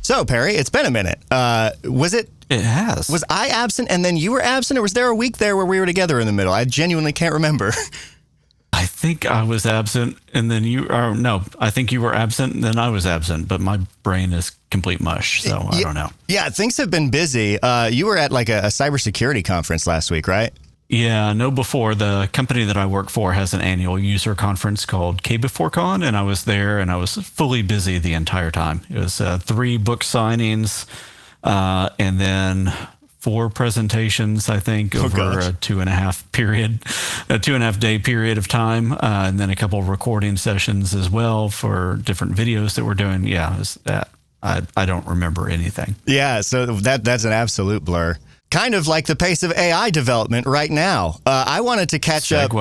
So, Perry, it's been a minute. It has. Was I absent and then you were absent, or was there a week there where we were together in the middle? I genuinely can't remember. I think I was absent and then I think you were absent and then I was absent, but my brain is complete mush, so I don't know. Yeah, things have been busy. You were at like a cybersecurity conference last week, right? Yeah, before. The company that I work for has an annual user conference called K4Con, and I was there and I was fully busy the entire time. It was 3 book signings and then 4 presentations, I think, over a 2.5 day period of time, and then a couple of recording sessions as well for different videos that we're doing. Yeah, it was that. I don't remember anything. Yeah, so that's an absolute blur. Kind of like the pace of AI development right now. I wanted to catch up.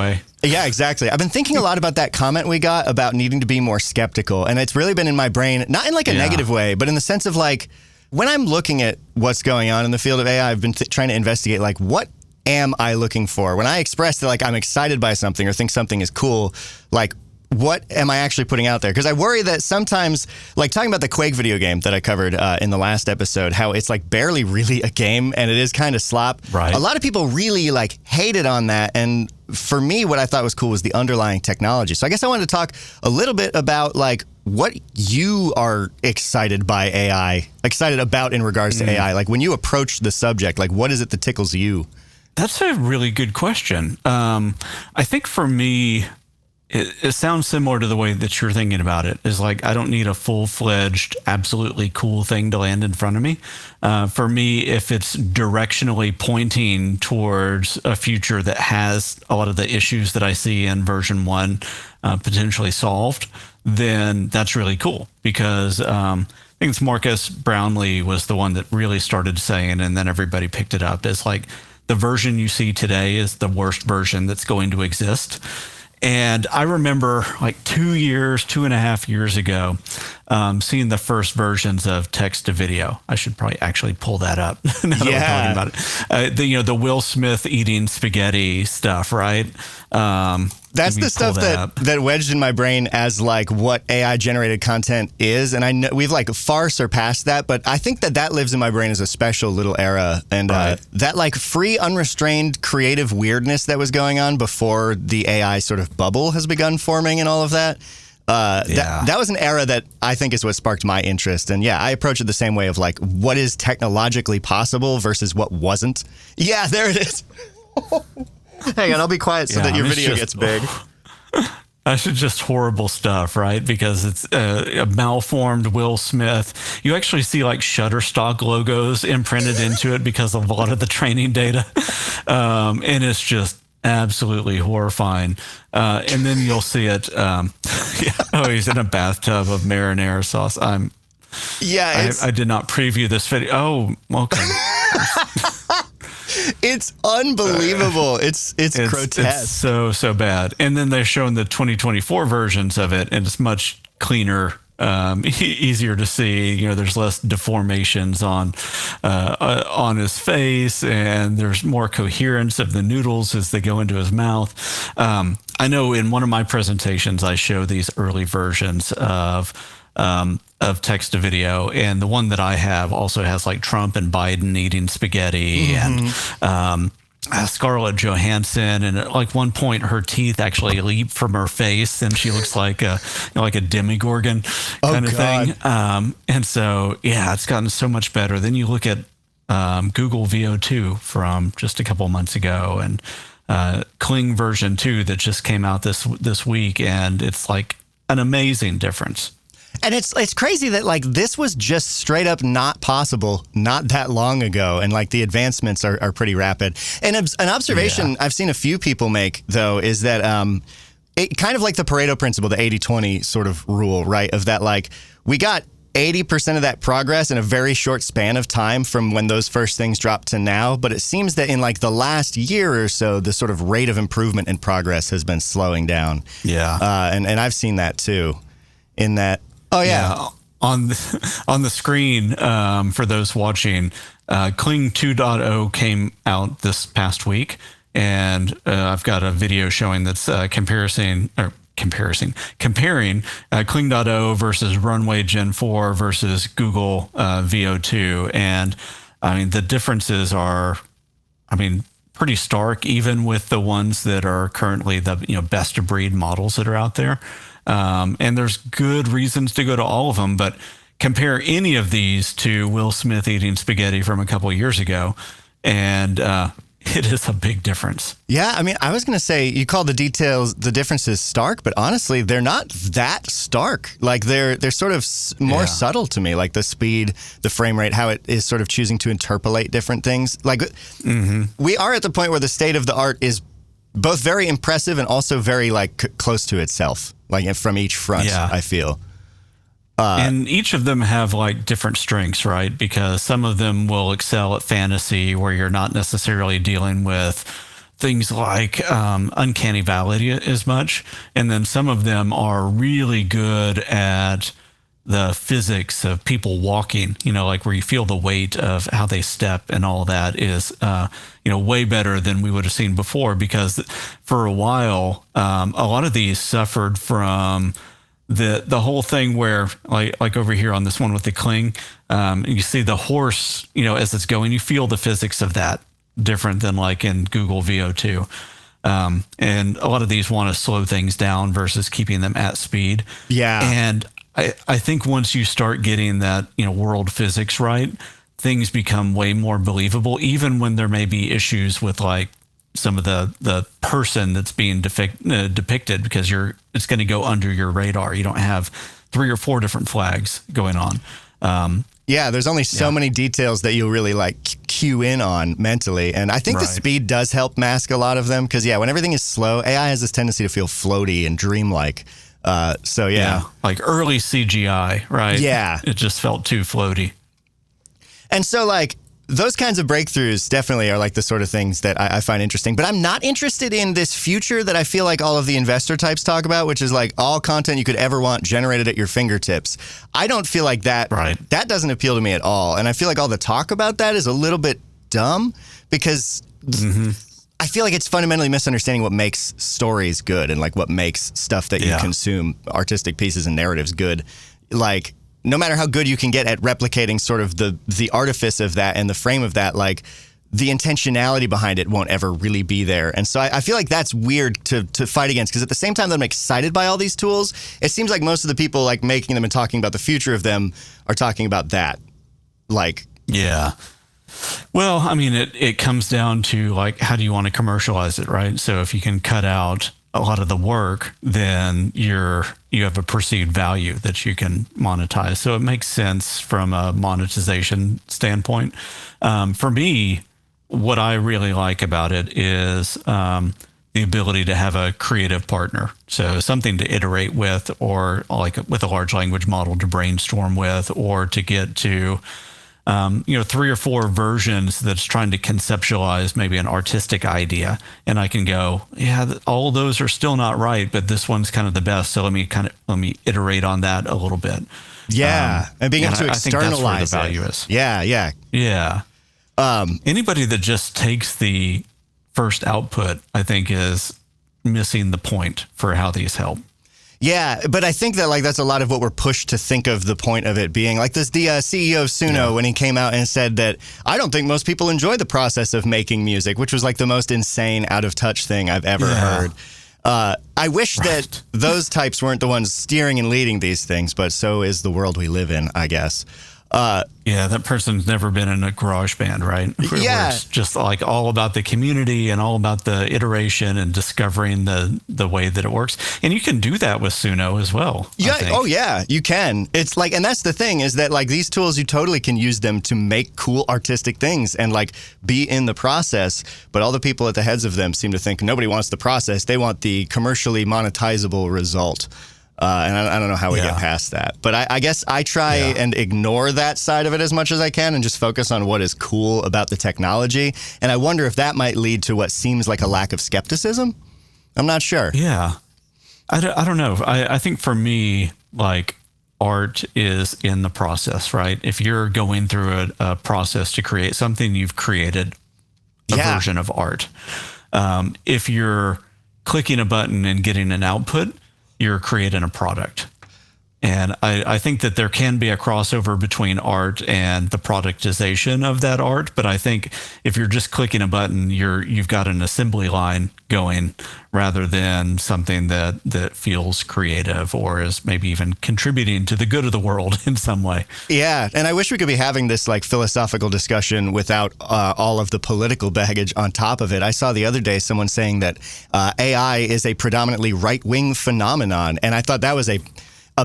Yeah, exactly. I've been thinking a lot about that comment we got about needing to be more skeptical. And it's really been in my brain, not in like a negative way, but in the sense of like, when I'm looking at what's going on in the field of AI, I've been trying to investigate like, what am I looking for? When I express that like I'm excited by something or think something is cool, like, what am I actually putting out there? Because I worry that sometimes, like talking about the Quake video game that I covered in the last episode, how it's like barely really a game and it is kind of slop. Right. A lot of people really like hated on that. And for me, what I thought was cool was the underlying technology. So I guess I wanted to talk a little bit about like what you are excited about in regards to AI. Like when you approach the subject, like what is it that tickles you? That's a really good question. I think for me, it sounds similar to the way that you're thinking about it. Is like, I don't need a full-fledged, absolutely cool thing to land in front of me. For me, if it's directionally pointing towards a future that has a lot of the issues that I see in version 1 potentially solved, then that's really cool. Because I think it's Marcus Brownlee was the one that really started saying, and then everybody picked it up, is like, the version you see today is the worst version that's going to exist. And I remember like 2.5 years ago, seeing the first versions of text to video. I should probably actually pull that up now that we're talking about it. The Will Smith eating spaghetti stuff, right? That's the stuff that wedged in my brain as like what AI generated content is. And I know we've like far surpassed that, but I think that lives in my brain as a special little era. And that like free, unrestrained creative weirdness that was going on before the AI sort of bubble has begun forming and all of that. That was an era that I think is what sparked my interest. And yeah, I approach it the same way of like, what is technologically possible versus what wasn't. Yeah, there it is. Hang on, I'll be quiet so that your video gets big. That's just horrible stuff, right? Because it's a malformed Will Smith. You actually see like Shutterstock logos imprinted into it because of a lot of the training data. And it's just absolutely horrifying. And then you'll see it. He's in a bathtub of marinara sauce. I did not preview this video. Oh, okay. It's unbelievable. It's grotesque. It's so bad. And then they're showing the 2024 versions of it, and it's much cleaner, easier to see. There's less deformations on his face, and there's more coherence of the noodles as they go into his mouth. I know in one of my presentations, I show these early versions of text to video, and the one that I have also has like Trump and Biden eating spaghetti, and Scarlett Johansson, and at like one point her teeth actually leap from her face, and she looks like a demigorgon kind of thing. And so it's gotten so much better. Then you look at Google VO2 from just a couple months ago, and Kling version 2 that just came out this week, and it's like an amazing difference. And it's crazy that like this was just straight up not possible not that long ago, and like the advancements are pretty rapid. And an observation I've seen a few people make though is that it kind of like the Pareto principle, the 80-20 sort of rule, right? Of that like we got 80% of that progress in a very short span of time from when those first things dropped to now. But it seems that in like the last year or so, the sort of rate of improvement and progress has been slowing down. Yeah. And I've seen that too in that. Oh, yeah. On the screen, for those watching, Kling 2.0 came out this past week, and I've got a video showing that's comparing comparing Kling.0 versus Runway Gen 4 versus Google VO2. And I mean, the differences are, pretty stark, even with the ones that are currently the best of breed models that are out there. And there's good reasons to go to all of them, but compare any of these to Will Smith eating spaghetti from a couple of years ago, and it is a big difference. Yeah, I was going to say, you call the differences stark, but honestly, they're not that stark. Like they're sort of more subtle to me, like the speed, the frame rate, how it is sort of choosing to interpolate different things. Like we are at the point where the state of the art is both very impressive and also very close to itself, like from each front, I feel. And each of them have different strengths, right? Because some of them will excel at fantasy, where you're not necessarily dealing with things like uncanny valley as much. And then some of them are really good at the physics of people walking, where you feel the weight of how they step, and all that is, way better than we would have seen before. Because for a while, a lot of these suffered from the whole thing where like over here on this one with the Kling, you see the horse, as it's going, you feel the physics of that different than in Google VO2. And a lot of these want to slow things down versus keeping them at speed. Yeah. And I think once you start getting that, world physics right, things become way more believable, even when there may be issues with some of the person that's being depicted, because it's going to go under your radar. You don't have 3 or 4 different flags going on. There's only so many details that you'll really cue in on mentally. And I think the speed does help mask a lot of them, because when everything is slow, AI has this tendency to feel floaty and dreamlike. Like early CGI, right? Yeah. It just felt too floaty. And so those kinds of breakthroughs definitely are the sort of things that I find interesting. But I'm not interested in this future that I feel like all of the investor types talk about, which is all content you could ever want generated at your fingertips. I don't feel like that. Right. That doesn't appeal to me at all. And I feel like all the talk about that is a little bit dumb, because I feel like it's fundamentally misunderstanding what makes stories good and what makes stuff that you consume, artistic pieces and narratives, good. No matter how good you can get at replicating sort of the artifice of that and the frame of that, the intentionality behind it won't ever really be there. And so I feel like that's weird to fight against, because at the same time that I'm excited by all these tools, it seems like most of the people making them and talking about the future of them are talking about that. Yeah. Well, it comes down to how do you want to commercialize it, right? So if you can cut out a lot of the work, then you have a perceived value that you can monetize. So it makes sense from a monetization standpoint. For me, what I really like about it is the ability to have a creative partner. So something to iterate with, or with a large language model to brainstorm with, or to get to 3 or 4 versions that's trying to conceptualize maybe an artistic idea. And I can go, all of those are still not right, but this one's kind of the best. So let me iterate on that a little bit. Yeah. And being able to externalize I think that's where the value is. Yeah. Yeah. Anybody that just takes the first output, I think, is missing the point for how these help. Yeah, but I think that that's a lot of what we're pushed to think of the point of it being. The CEO of Suno, when he came out and said that, I don't think most people enjoy the process of making music, which was the most insane, out of touch thing I've ever heard. I wish that those types weren't the ones steering and leading these things, but so is the world we live in, I guess. That person's never been in a garage band, right? Where it's just all about the community and all about the iteration and discovering the way that it works. And you can do that with Suno as well. Yeah. Oh yeah, you can. It's and that's the thing, is that these tools, you totally can use them to make cool artistic things and be in the process. But all the people at the heads of them seem to think nobody wants the process. They want the commercially monetizable result. And I don't know how we get past that. But I guess I try and ignore that side of it as much as I can and just focus on what is cool about the technology. And I wonder if that might lead to what seems like a lack of skepticism. I'm not sure. Yeah. I don't know. I think for me, art is in the process, right? If you're going through a process to create something, you've created a version of art. If you're clicking a button and getting an output, you're creating a product. And I think that there can be a crossover between art and the productization of that art. But I think if you're just clicking a button, you've got an assembly line going rather than something that feels creative or is maybe even contributing to the good of the world in some way. Yeah. And I wish we could be having this like philosophical discussion without all of the political baggage on top of it. I saw the other day someone saying that AI is a predominantly right-wing phenomenon. And I thought that was a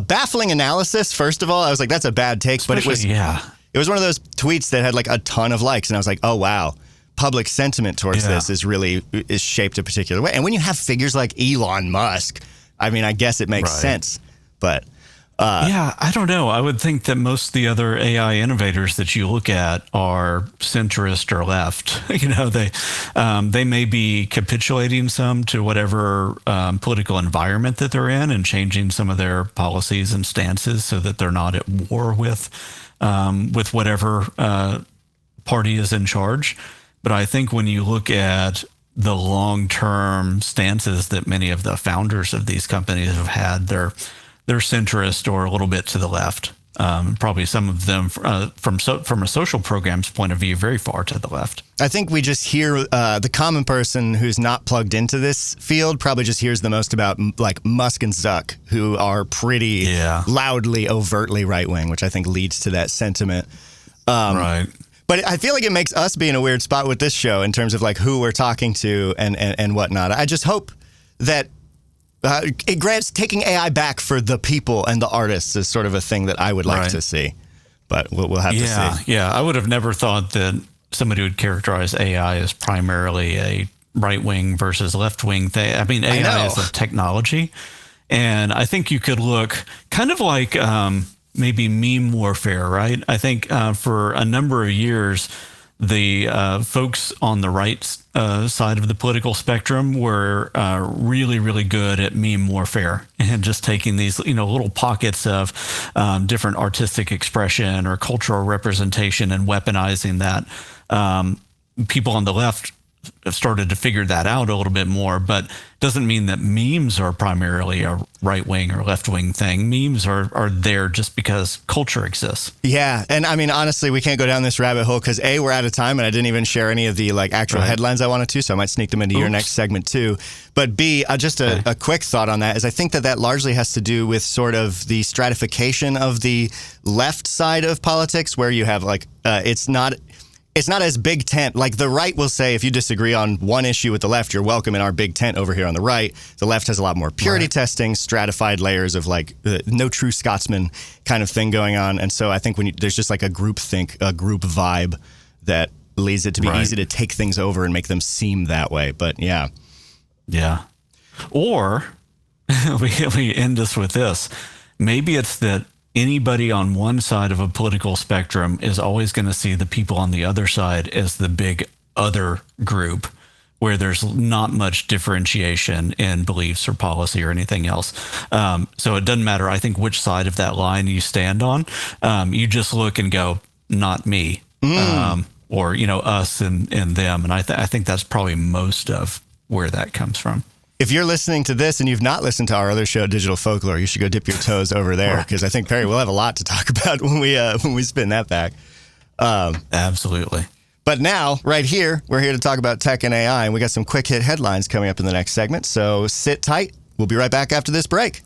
baffling analysis. First of all, I was like, that's a bad take, but it was one of those tweets that had like a ton of likes. And I was like, oh, wow, public sentiment towards this is shaped a particular way. And when you have figures like Elon Musk, I mean, I guess it makes sense, but I don't know. I would think that most of the other AI innovators that you look at are centrist or left. They may be capitulating some to whatever political environment that they're in and changing some of their policies and stances so that they're not at war with whatever party is in charge. But I think when you look at the long-term stances that many of the founders of these companies have had, they're centrist or a little bit to the left. Probably some of them from a social program's point of view, very far to the left. I think we just hear the common person who's not plugged into this field probably just hears the most about like Musk and Zuck, who are pretty loudly, overtly right-wing, which I think leads to that sentiment. Right. But I feel like it makes us be in a weird spot with this show in terms of like who we're talking to and whatnot. I just hope that it grants taking AI back for the people and the artists is sort of a thing that I would like to see, but we'll have to see. Yeah, I would have never thought that somebody would characterize AI as primarily a right-wing versus left-wing thing. I mean, AI is a technology, and I think you could look kind of like maybe meme warfare, right? I think for a number of years, the folks on the right side of the political spectrum were really, really good at meme warfare and just taking these, little pockets of different artistic expression or cultural representation and weaponizing that. People on the left have started to figure that out a little bit more, but doesn't mean that memes are primarily a right-wing or left-wing thing. Memes are there just because culture exists. Yeah, and I mean, honestly, we can't go down this rabbit hole because A, we're out of time and I didn't even share any of the like actual headlines I wanted to, so I might sneak them into your next segment too. But B, just a quick thought on that is I think that largely has to do with sort of the stratification of the left side of politics where you have like, it's not as big tent. Like the right will say, if you disagree on one issue with the left, you're welcome in our big tent over here on the right. The left has a lot more purity testing, stratified layers of like no true Scotsman kind of thing going on. And so I think there's just like a group vibe that leads it to be easy to take things over and make them seem that way. But yeah. Or we end this with this. Maybe it's that anybody on one side of a political spectrum is always going to see the people on the other side as the big other group where there's not much differentiation in beliefs or policy or anything else. So it doesn't matter, I think, which side of that line you stand on. You just look and go, not me, or, us and them. And I think that's probably most of where that comes from. If you're listening to this and you've not listened to our other show, Digital Folklore, you should go dip your toes over there because I think, Perry, we'll have a lot to talk about when we spin that back. Absolutely. But now, right here, we're here to talk about tech and AI, and we got some quick hit headlines coming up in the next segment. So sit tight. We'll be right back after this break.